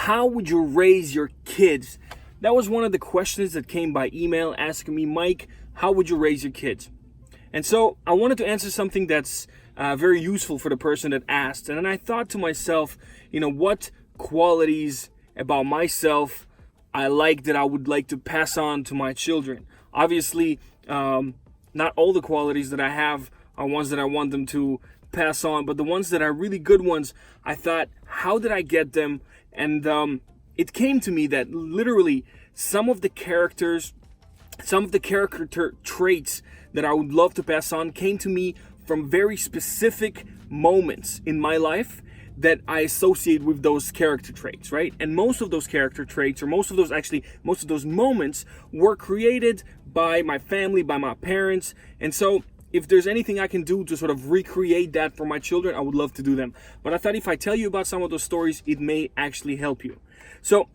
how would you raise your kids? That was one of the questions that came by email asking me, Mike, how would you raise your kids? And so I wanted to answer something that's very useful for the person that asked. And then I thought to myself, what qualities about myself I like that I would like to pass on to my children. Obviously, not all the qualities that I have are ones that I want them to pass on, but the ones that are really good ones, I thought, how did I get them? And it came to me that literally some of the character traits that I would love to pass on came to me from very specific moments in my life that I associate with those character traits, right? And most of those character traits, or most of those moments were created by my family, by my parents. And so if there's anything I can do to sort of recreate that for my children, I would love to do them. But I thought if I tell you about some of those stories, it may actually help you. So,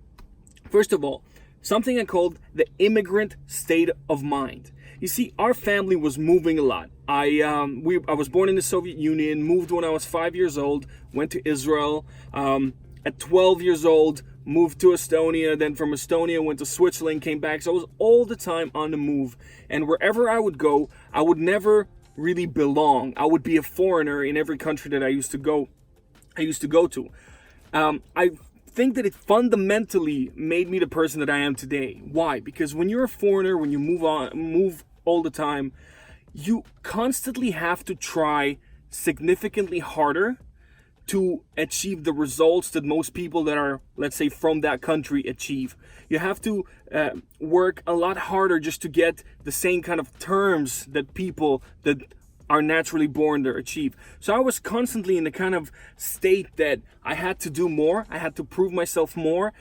first of all, something I called the immigrant state of mind. You see, our family was moving a lot. I was born in the Soviet Union, moved when I was 5 years old, went to Israel. At 12 years old, moved to Estonia. Then from Estonia, went to Switzerland, came back. So I was all the time on the move. And wherever I would go, I would never really belong. I would be a foreigner in every country that I used to go to. I think that it fundamentally made me the person that I am today. Why? Because when you're a foreigner, when you move all the time, you constantly have to try significantly harder to achieve the results that most people that are, let's say, from that country achieve. You have to work a lot harder just to get the same kind of terms that people that are naturally born to achieve. So I was constantly in the kind of state that I had to do more. I had to prove myself more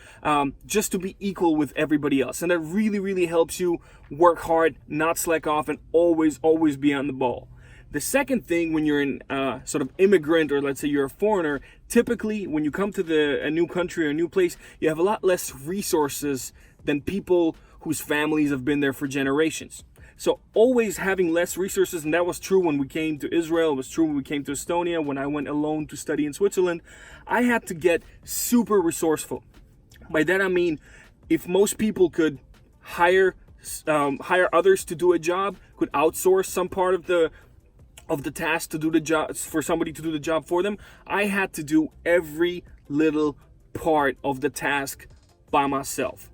just to be equal with everybody else. And that really, really helps you work hard, not slack off, and always be on the ball. The second thing, when you're in sort of immigrant, or let's say you're a foreigner, typically when you come to a new country or a new place, you have a lot less resources than people whose families have been there for generations. So always having less resources, and that was true when we came to Israel, it was true when we came to Estonia, when I went alone to study in Switzerland, I had to get super resourceful. By that I mean, if most people could hire others to do a job, could outsource some part of the task to do the job, for somebody to do the job for them, I had to do every little part of the task by myself,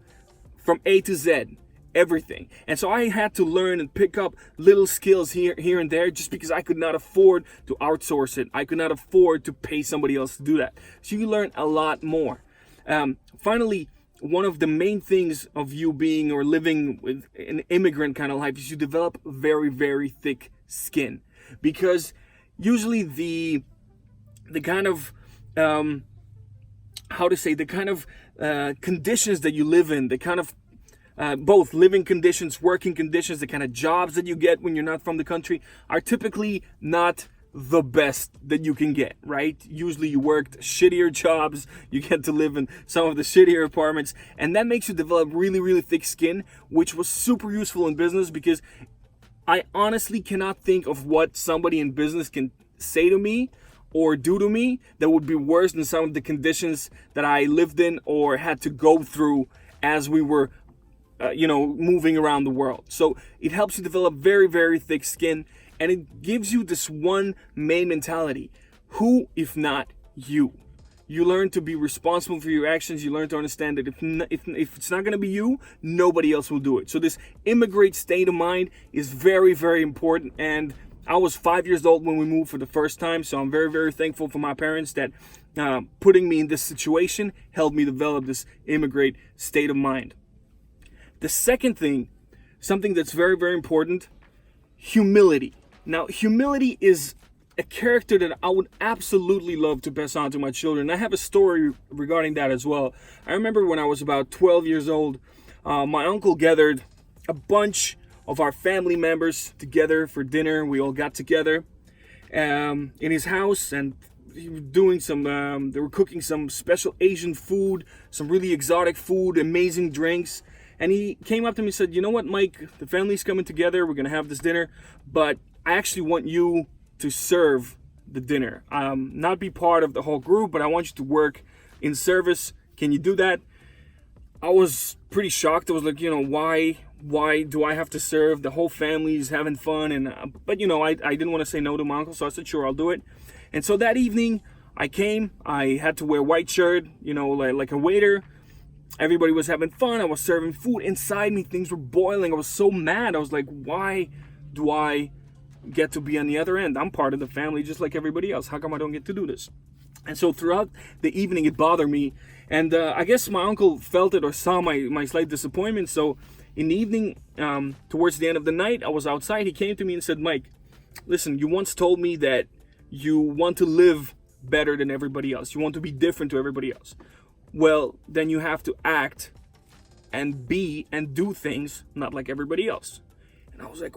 from A to Z. Everything. And so I had to learn and pick up little skills here and there, just because I could not afford to outsource it. I could not afford to pay somebody else to do that. So you learn a lot more. Finally, one of the main things of you being or living with an immigrant kind of life is you develop very, very thick skin, because usually the kind of conditions that you live in, the kind of both living conditions, working conditions, the kind of jobs that you get when you're not from the country are typically not the best that you can get, right? Usually you worked shittier jobs, you get to live in some of the shittier apartments, and that makes you develop really, really thick skin, which was super useful in business, because I honestly cannot think of what somebody in business can say to me or do to me that would be worse than some of the conditions that I lived in or had to go through as we were moving around the world. So it helps you develop very, very thick skin, and it gives you this one main mentality. Who, if not you? You learn to be responsible for your actions. You learn to understand that if it's not going to be you, nobody else will do it. So this immigrant state of mind is very, very important. And I was 5 years old when we moved for the first time. So I'm very, very thankful for my parents that putting me in this situation helped me develop this immigrant state of mind. The second thing, something that's very, very important, humility. Now, humility is a character that I would absolutely love to pass on to my children. I have a story regarding that as well. I remember when I was about 12 years old, my uncle gathered a bunch of our family members together for dinner. We all got together in his house, and he was doing they were cooking some special Asian food, some really exotic food, amazing drinks. And he came up to me and said, "You know what, Mike, the family's coming together. We're going to have this dinner, but I actually want you to serve the dinner. Not be part of the whole group, but I want you to work in service Can you do that? I was pretty shocked. I was like, why do I have to serve? The whole family's having fun. But I didn't want to say no to my uncle, so I said, sure, I'll do it. And so that evening I came. I had to wear white shirt, like a waiter. Everybody was having fun. I was serving food. Inside me, things were boiling. I was so mad. I was like, why do I get to be on the other end? I'm part of the family just like everybody else. How come I don't get to do this? And so throughout the evening, it bothered me. And I guess my uncle felt it or saw my slight disappointment. So in the evening, towards the end of the night, I was outside. He came to me and said, Mike, listen, you once told me that you want to live better than everybody else. You want to be different to everybody else. Well, then you have to act and be and do things not like everybody else. And I was like,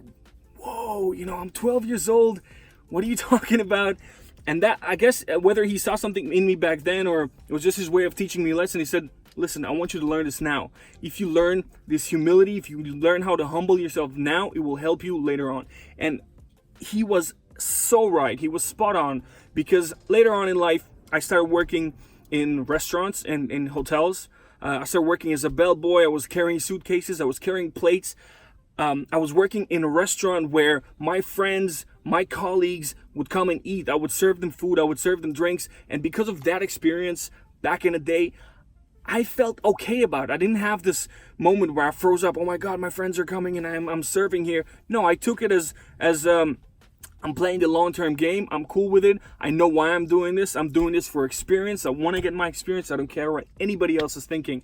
whoa, I'm 12 years old. What are you talking about? And that, I guess, whether he saw something in me back then or it was just his way of teaching me a lesson, he said, listen, I want you to learn this now. If you learn this humility, if you learn how to humble yourself now, it will help you later on. And he was so right. He was spot on, because later on in life, I started working in restaurants and in hotels. I started working as a bellboy. I was carrying suitcases. I was carrying plates. I was working in a restaurant where my friends, my colleagues would come and eat. I would serve them food. I would serve them drinks. And because of that experience back in the day, I felt okay about it. I didn't have this moment where I froze up. Oh my God, my friends are coming and I'm serving here. No, I took it as I'm playing the long-term game. I'm cool with it. I know why I'm doing this. I'm doing this for experience. I want to get my experience. I don't care what anybody else is thinking.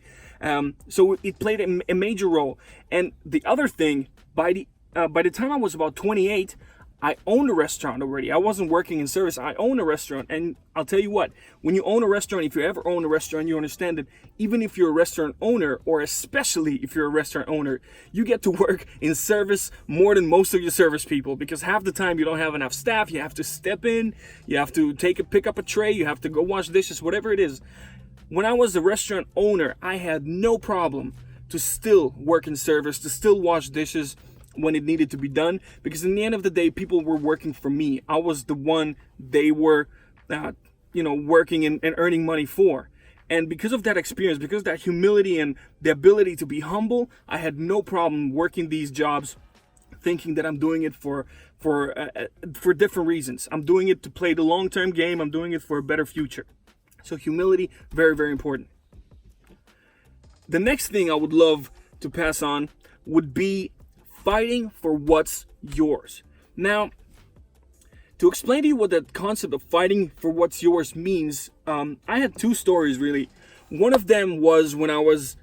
So it played a major role. And the other thing, by the time I was about 28, I owned a restaurant already. I wasn't working in service. I owned a restaurant. And I'll tell you what, when you own a restaurant, if you ever own a restaurant, you understand that even if you're a restaurant owner, or especially if you're a restaurant owner, you get to work in service more than most of your service people, because half the time you don't have enough staff. You have to step in, you have to pick up a tray, you have to go wash dishes, whatever it is. When I was a restaurant owner, I had no problem to still work in service, to still wash dishes when it needed to be done, because in the end of the day, people were working for me. I was the one they were, working and earning money for. And because of that experience, because of that humility and the ability to be humble, I had no problem working these jobs, thinking that I'm doing it for different reasons. I'm doing it to play the long-term game. I'm doing it for a better future. So humility, very, very important. The next thing I would love to pass on would be fighting for what's yours. Now, to explain to you what that concept of fighting for what's yours means, I had two stories really. One of them was when I was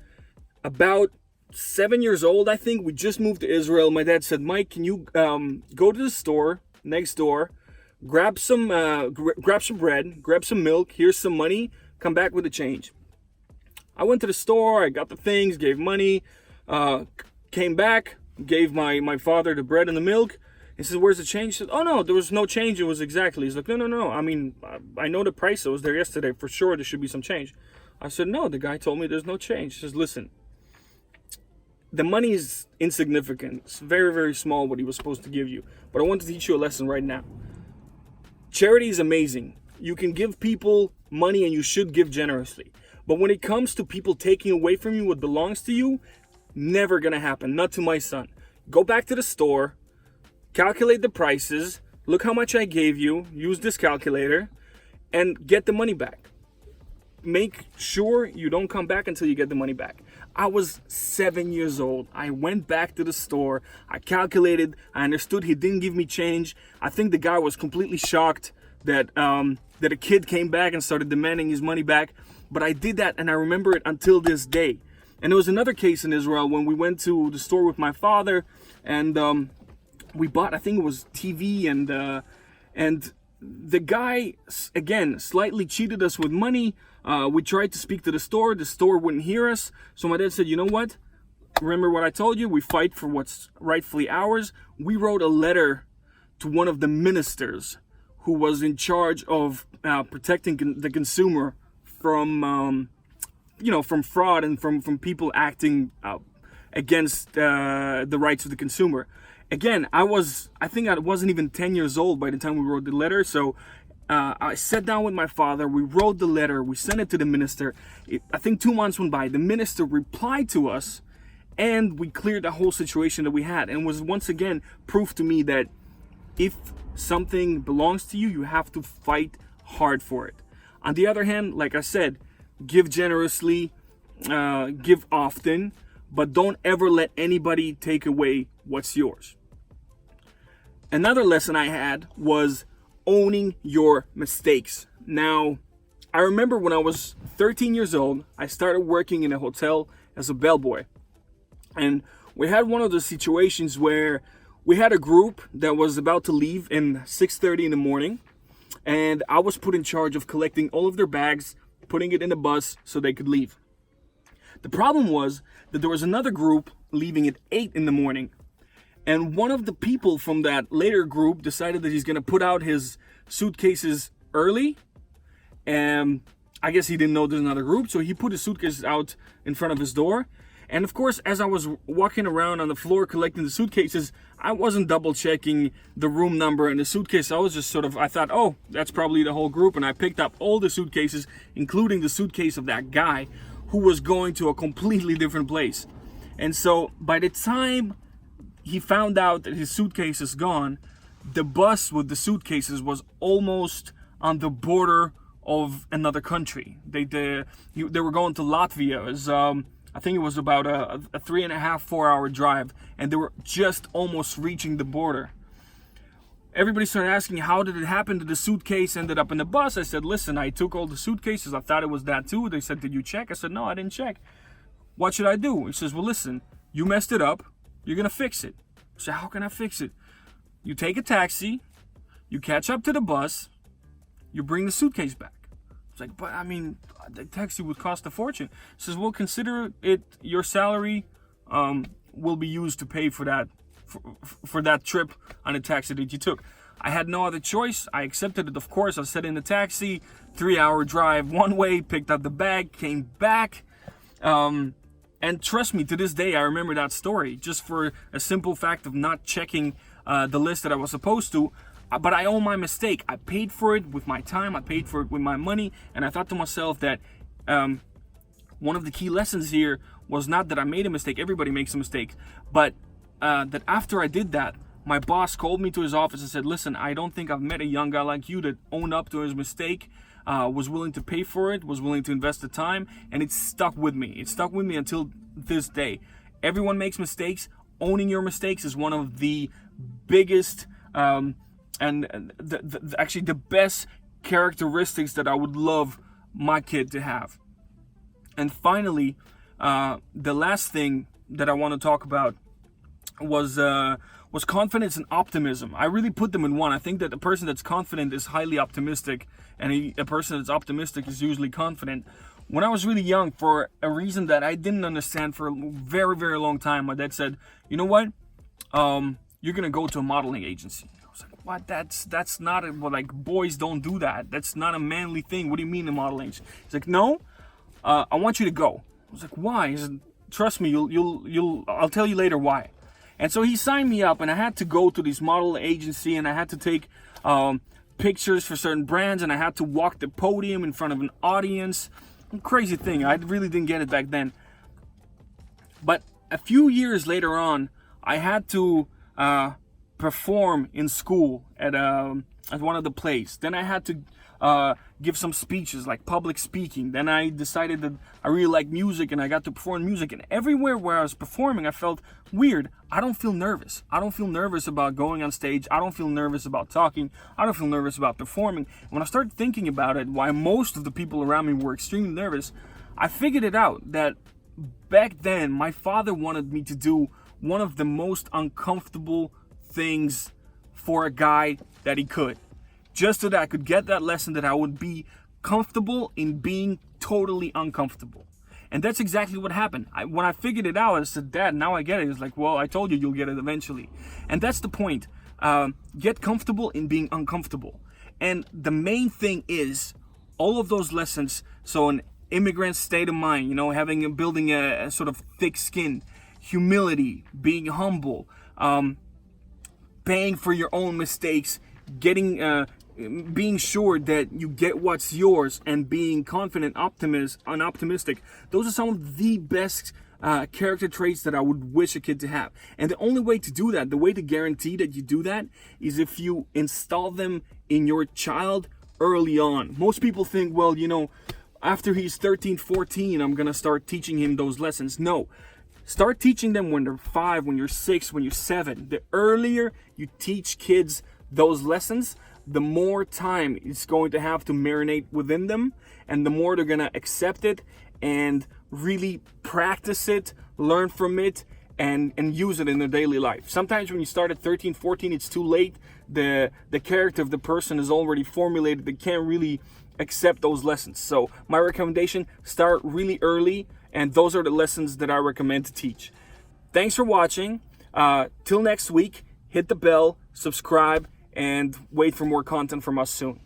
about 7 years old, I think. We just moved to Israel. My dad said, Mike, can you go to the store next door, grab some bread, grab some milk, here's some money, come back with the change. I went to the store, I got the things, gave money, came back, gave my father the bread and the milk. He says, where's the change? He said, oh no, there was no change. It was exactly. He's like, no. I mean, I know the price. I was there yesterday. For sure, there should be some change. I said, no, the guy told me there's no change. He says, listen, the money is insignificant. It's very, very small what he was supposed to give you. But I want to teach you a lesson right now. Charity is amazing. You can give people money and you should give generously. But when it comes to people taking away from you what belongs to you, never gonna happen. Not to my son. Go back to the store, calculate the prices, look how much I gave you, use this calculator, and get the money back. Make sure you don't come back until you get the money back. I was 7 years old. I went back to the store. I calculated. I understood he didn't give me change. I think the guy was completely shocked that a kid came back and started demanding his money back. But I did that, and I remember it until this day. And there was another case in Israel when we went to the store with my father, and we bought, I think it was TV, and the guy, again, slightly cheated us with money. We tried to speak to the store wouldn't hear us. So my dad said, you know what? Remember what I told you? We fight for what's rightfully ours. We wrote a letter to one of the ministers who was in charge of protecting the consumer from fraud and from people acting against the rights of the consumer. Again, I wasn't even 10 years old by the time we wrote the letter. So I sat down with my father. We wrote the letter. We sent it to the minister. I think 2 months went by. The minister replied to us, and we cleared the whole situation that we had. And it was once again proof to me that if something belongs to you, you have to fight hard for it. On the other hand, like I said, give generously, give often, but don't ever let anybody take away what's yours. Another lesson I had was owning your mistakes. Now, I remember when I was 13 years old, I started working in a hotel as a bellboy. And we had one of those situations where we had a group that was about to leave in 6:30 in the morning. And I was put in charge of collecting all of their bags, putting it in a bus so they could leave. The problem was that there was another group leaving at 8 in the morning. And one of the people from that later group decided that he's going to put out his suitcases early. And I guess he didn't know there's another group, so he put his suitcases out in front of his door. And of course, as I was walking around on the floor collecting the suitcases, I wasn't double checking the room number and the suitcase. I was just I thought, oh, that's probably the whole group. And I picked up all the suitcases, including the suitcase of that guy who was going to a completely different place. And so by the time he found out that his suitcase is gone, the bus with the suitcases was almost on the border of another country. They were going to Latvia. It was, I think it was about a 3.5-4 hour drive, and they were just almost reaching the border. Everybody started asking, how did it happen that the suitcase ended up in the bus? I said, listen, I took all the suitcases. I thought it was that too. They said, did you check? I said, no, I didn't check. What should I do? He says, well, listen, you messed it up. You're going to fix it. I said, how can I fix it? You take a taxi, you catch up to the bus, you bring the suitcase back. It's like, but I mean, the taxi would cost a fortune. He says, well, consider it your salary will be used to pay for that for that trip on a taxi that you took. I had no other choice. I accepted it, of course. I sat in the taxi, 3-hour drive one way, picked up the bag, came back. And trust me, to this day, I remember that story just for a simple fact of not checking the list that I was supposed to. But I own my mistake. I paid for it with my time. I paid for it with my money. And I thought to myself that one of the key lessons here was not that I made a mistake. Everybody makes a mistake. But that after I did that, my boss called me to his office and said, listen, I don't think I've met a young guy like you that owned up to his mistake, was willing to pay for it, was willing to invest the time, and it stuck with me. It stuck with me until this day. Everyone makes mistakes. Owning your mistakes is one of the biggest and actually the best characteristics that I would love my kid to have. And finally, the last thing that I want to talk about was confidence and optimism. I really put them in one. I think that a person that's confident is highly optimistic, and a person that's optimistic is usually confident. When I was really young, for a reason that I didn't understand for a very, very long time, my dad said, you know what? You're going to go to a modeling agency. I was like, what? That's not, like, boys don't do that. That's not a manly thing. What do you mean a modeling agency? He's like, no, I want you to go. I was like, why? He said, trust me, I'll tell you later why. And so he signed me up, and I had to go to this model agency, and I had to take pictures for certain brands, and I had to walk the podium in front of an audience. Crazy thing. I really didn't get it back then. But a few years later on, I had to perform in school at one of the plays. Then I had to give some speeches, like public speaking. Then I decided that I really like music, and I got to perform music. And everywhere where I was performing, I felt weird. I don't feel nervous. I don't feel nervous about going on stage. I don't feel nervous about talking. I don't feel nervous about performing. And when I started thinking about it, why most of the people around me were extremely nervous, I figured it out that back then, my father wanted me to do one of the most uncomfortable things for a guy that he could. Just so that I could get that lesson that I would be comfortable in being totally uncomfortable. And that's exactly what happened. When I figured it out, I said, Dad, now I get it. It's like, well, I told you you'll get it eventually. And that's the point. Get comfortable in being uncomfortable. And the main thing is all of those lessons. So an immigrant state of mind, building a sort of thick skin, humility, being humble, paying for your own mistakes, getting being sure that you get what's yours, and being confident, optimistic. Those are some of the best character traits that I would wish a kid to have. And the only way to do that, the way to guarantee that you do that, is if you install them in your child early on. Most people think, well, after he's 13, 14, I'm gonna start teaching him those lessons. No. Start teaching them when they're 5, when you're 6, when you're 7. The earlier you teach kids those lessons, the more time it's going to have to marinate within them, and the more they're gonna accept it and really practice it, learn from it, and use it in their daily life. Sometimes when you start at 13, 14, it's too late. The character of the person is already formulated. They can't really accept those lessons. So my recommendation, start really early, and those are the lessons that I recommend to teach. Thanks for watching. Till next week, hit the bell, subscribe, and wait for more content from us soon.